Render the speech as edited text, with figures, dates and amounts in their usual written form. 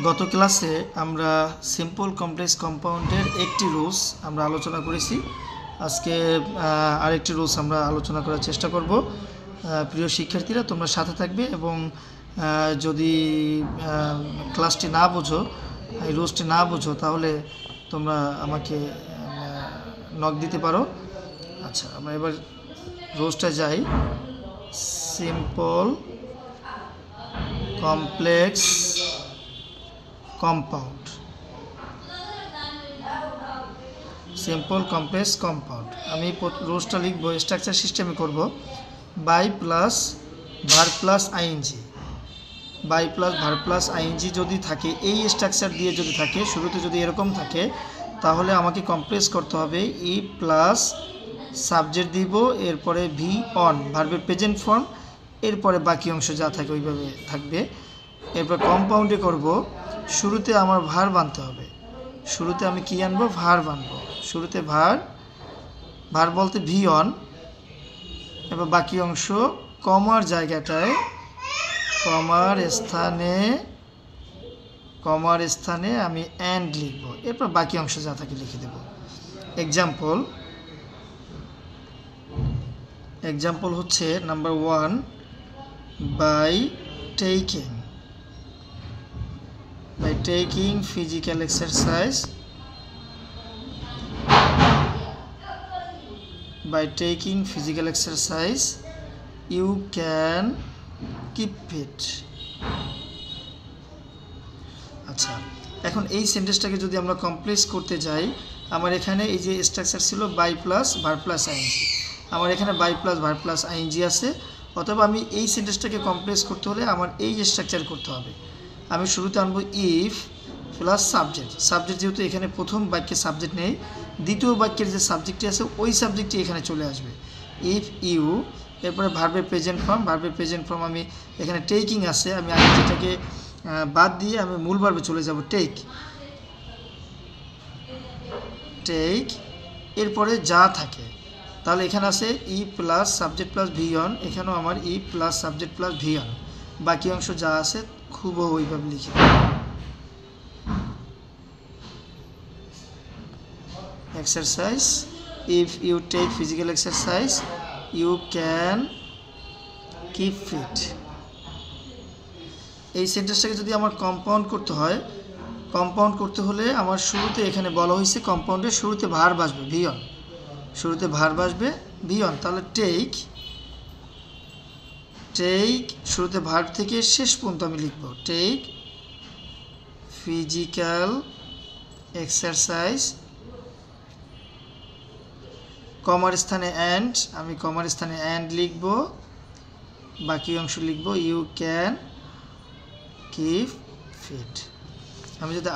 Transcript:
গত ক্লাসে আমরা সিম্পল কমপ্লেক্স কম্পাউন্ডের একটি রুলস আমরা আলোচনা করেছি। আজকে আরেকটি রুলস আমরা আলোচনা করার চেষ্টা করব। প্রিয় শিক্ষার্থীরা, তোমরা সাথে থাকবে এবং যদি ক্লাসটি না বোঝো, এই রুলসটি না বোঝো, তাহলে তোমরা আমাকে নক দিতে পারো। আচ্ছা, আমরা এবার রুলসটা যাই। Simple complex compound, simple complex compound. আমি রুলসটা লিখব, স্ট্রাকচার সিস্টেমে করব। By plus verb plus ING, by plus verb plus ING যদি থাকে, এই স্ট্রাকচার দিয়ে যদি থাকে, শুরুতে যদি এরকম থাকে, তাহলে আমাকে কমপ্লেক্স করতে হবে ই প্লাস সাবজেক্ট দিব, এরপরে ভি অন ভার্বের প্রেজেন্ট ফর্ম, এরপরে বাকি অংশ যা থাকে ওইভাবে থাকবে। এরপর কম্পাউন্ডে করব, শুরুতে আমার ভার বানতে হবে। শুরুতে আমি কি আনবো? ভার বানবো। শুরুতে ভার বলতে ভি অন, এবার বাকি অংশ কমার জায়গাটায় কমার স্থানে আমি অ্যান্ড লিখব, এরপর বাকি অংশ যা থাকে লিখে দেব। এক্সাম্পল হচ্ছে number 1, by taking physical exercise, you can keep fit. আচ্ছা, এখন এই সেন্টেন্সটাকে যদি আমরা কমপ্লেক্স করতে যাই, আমার এখানে এই যে স্ট্রাকচার ছিল by plus verb plus ING, আমার এখানে by plus verb plus ING আছে। অথবা আমি এই সেন্টেন্সটাকে কমপ্লেক্স করতে হলে আমার এই স্ট্রাকচার করতে হবে। আমি শুরুতে আনবো ইফ প্লাস সাবজেক্ট যেহেতু এখানে প্রথম বাক্যে সাবজেক্ট নেই, দ্বিতীয় বাক্যের যে সাবজেক্টটি আছে ওই সাবজেক্টটি এখানে চলে আসবে। ইফ ইউ, এরপরে ভার্বের প্রেজেন্ট ফর্ম, আমি এখানে টেকিং আছে, আমি আগে যেটাকে বাদ দিয়ে আমি মূল ভার্বে চলে যাব, টেক। এরপরে যা থাকে, তাহলে এখানে আছে if plus subject plus V one, এখানেও আমার if plus subject plus V one, বাকি অংশ যা আছে খুব ওইভাবে লিখে exercise. If you take physical exercise you can keep fit. এই সেন্টেন্সটাকে যদি আমার কম্পাউন্ড করতে হলে আমার শুরুতে এখানে বলা হয়েছে কম্পাউন্ডের শুরুতে ভার বাসবে ভি অন, তাহলে টেক শুরুতে ভার্ব থেকে শেষ পর্যন্ত আমি লিখব, টেক ফিজিক্যাল এক্সারসাইজ, কমার স্থানে অ্যান্ড, আমি কমার স্থানে অ্যান্ড লিখব, বাকি অংশ লিখব ইউ ক্যান কিপ ফিট। আমি যদি